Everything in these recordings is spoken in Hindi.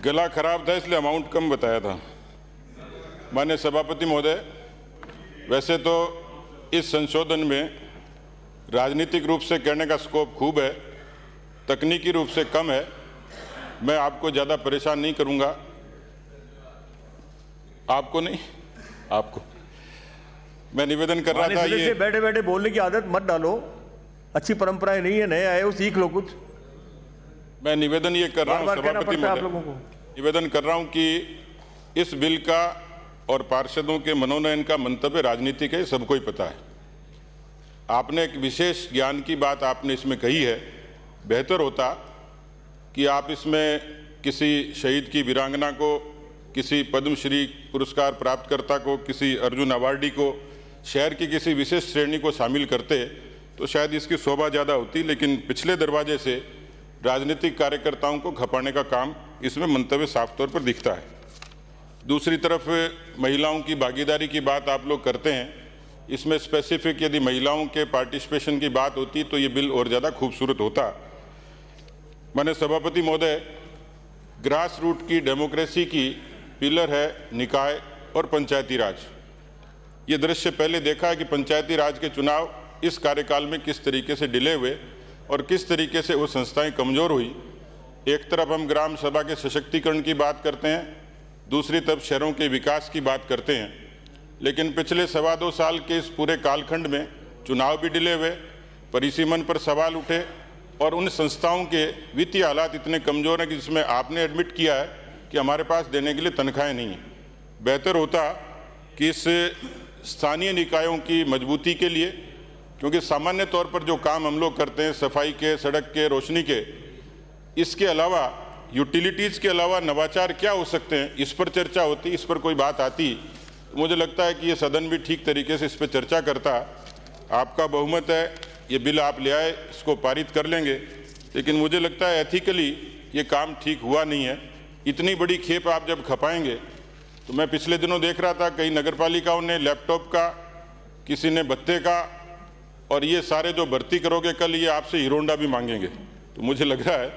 गला खराब था इसलिए अमाउंट कम बताया था। माननीय सभापति महोदय, वैसे तो इस संशोधन में राजनीतिक रूप से कहने का स्कोप खूब है, तकनीकी रूप से कम है। मैं आपको ज़्यादा परेशान नहीं करूंगा। आपको नहीं, आपको मैं निवेदन कर रहा था, ये बैठे बैठे बोलने की आदत मत डालो, अच्छी परंपराएं नहीं है, नए आए हो, सीख लो कुछ। मैं निवेदन ये कर रहा हूँ सभापति महोदय, निवेदन कर रहा हूँ कि इस बिल का और पार्षदों के मनोनयन का मंतव्य राजनीतिक है, सबको ही पता है। आपने एक विशेष ज्ञान की बात आपने इसमें कही है। बेहतर होता कि आप इसमें किसी शहीद की वीरांगना को, किसी पद्मश्री पुरस्कार प्राप्तकर्ता को, किसी अर्जुन अवार्डी को, शहर की किसी विशेष श्रेणी को शामिल करते तो शायद इसकी शोभा ज़्यादा होती। लेकिन पिछले दरवाजे से राजनीतिक कार्यकर्ताओं को खपाने का काम इसमें मंतव्य साफ तौर पर दिखता है। दूसरी तरफ महिलाओं की भागीदारी की बात आप लोग करते हैं। इसमें स्पेसिफिक यदि महिलाओं के पार्टिसिपेशन की बात होती तो ये बिल और ज़्यादा खूबसूरत होता। माननीय सभापति महोदय, ग्रास रूट की डेमोक्रेसी की पिलर है निकाय और पंचायती राज। ये दृश्य पहले देखा है कि पंचायती राज के चुनाव इस कार्यकाल में किस तरीके से डिले हुए और किस तरीके से वो संस्थाएं कमज़ोर हुई। एक तरफ हम ग्राम सभा के सशक्तिकरण की बात करते हैं, दूसरी तरफ शहरों के विकास की बात करते हैं। लेकिन पिछले 2.25 साल के इस पूरे कालखंड में चुनाव भी डिले हुए, परिसीमन पर सवाल उठे और उन संस्थाओं के वित्तीय हालात इतने कमज़ोर हैं कि जिसमें आपने एडमिट किया है कि हमारे पास देने के लिए तनख्वाहें नहीं हैं। बेहतर होता कि इस स्थानीय निकायों की मजबूती के लिए, क्योंकि सामान्य तौर पर जो काम हम लोग करते हैं सफाई के, सड़क के, रोशनी के, इसके अलावा यूटिलिटीज़ के अलावा नवाचार क्या हो सकते हैं, इस पर चर्चा होती, इस पर कोई बात आती। तो मुझे लगता है कि ये सदन भी ठीक तरीके से इस पर चर्चा करता। आपका बहुमत है, ये बिल आप ले आए, इसको पारित कर लेंगे। लेकिन मुझे लगता है एथिकली ये काम ठीक हुआ नहीं है। इतनी बड़ी खेप आप जब खपाएंगे तो मैं पिछले दिनों देख रहा था कई नगरपालिकाओं ने लैपटॉप का, किसी ने भत्ते का, और ये सारे जो भर्ती करोगे कल ये आपसे हीरो होंडा भी मांगेंगे। तो मुझे लग रहा है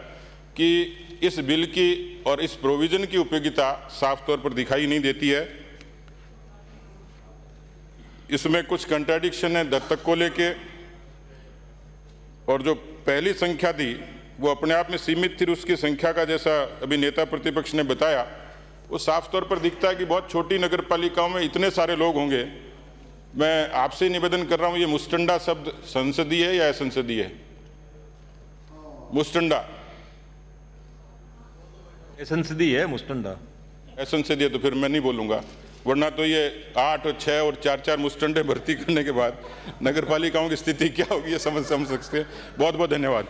कि इस बिल की और इस प्रोविजन की उपयोगिता साफ तौर पर दिखाई नहीं देती है। इसमें कुछ कंट्राडिक्शन है दत्तक को लेके, और जो पहली संख्या थी वो अपने आप में सीमित थी। उसकी संख्या का जैसा अभी नेता प्रतिपक्ष ने बताया वो साफ तौर पर दिखता है कि बहुत छोटी नगरपालिकाओं में इतने सारे लोग होंगे। मैं आपसे निवेदन कर रहा हूं, ये मुस्टंडा शब्द संसदीय है या असंसदीय है? मुस्टंडा संसदीय है, मुस्टंडा असंसदीय तो फिर मैं नहीं बोलूंगा, वरना तो ये 8 और 6 और 4 मुस्टंडे भर्ती करने के बाद नगरपालिकाओं की स्थिति क्या होगी ये समझ सकते हैं। बहुत बहुत धन्यवाद।